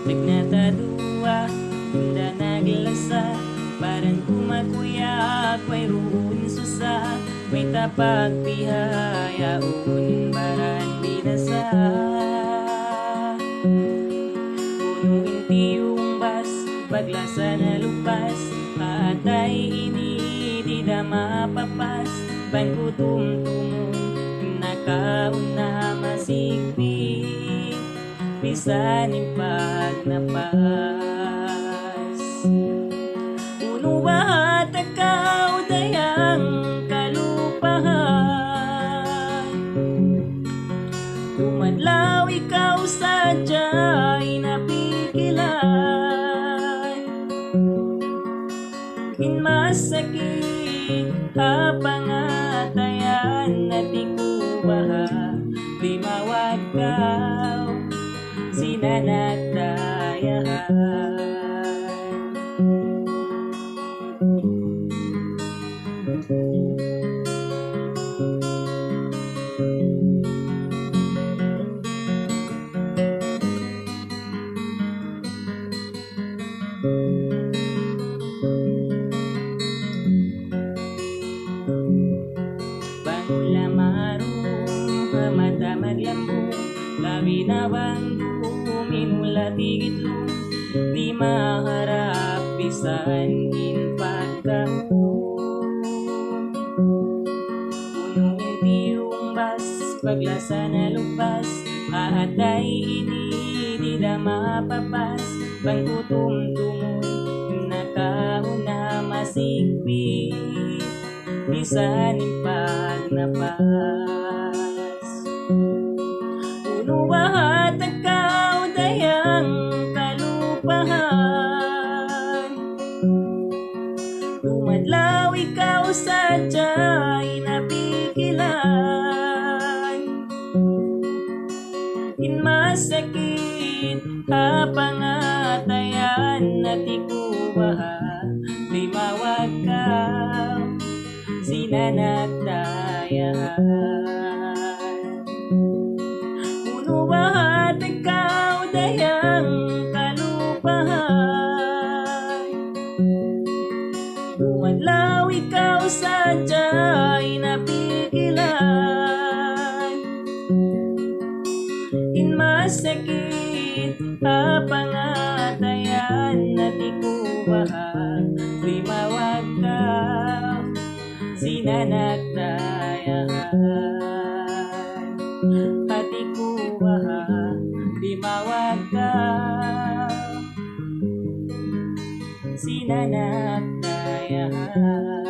Nagnatadua, hindi naglasa, parang kumakuyak, mayroon susa, may tapag pihayaon, baran binasa. Punuin tiyong bas, paglasa na lupas, atay ini, di na mapapas, panggutom tumong, nakauna masigpit, bisaning pagnapas. Uno ba takaw dayang kalupahan, tumadlaw ikaw sadya'y napigilan. Inmasakit hapangatayan na di kubaha, di mawagaw sinanagdayahan. Bangulamaro, mata maglambong, labi na bandong, minulatigidlong, di maharap bisan pagkaon. Punungin tiyong bas, paglasa na lupas, aatay ini, di na mapapas, bangkutom tumoy, nakauna masigpit, bisaning pagnapas. Uno ba takaw dayang kalupahan, tumadlaw ikaw sadya'y napigilan. Inmasakit hapangatayan na di kubaha, di mawagaw sinanagdayahan. Uno ba takaw dayang kalupahan, tumadlaw ikaw sadya'y napigilan. Inmasakit hapangatayan na di kubaha, di mawagaw sinanagdayahan. Hati kubaha, di mawagaw sinanagdayahan.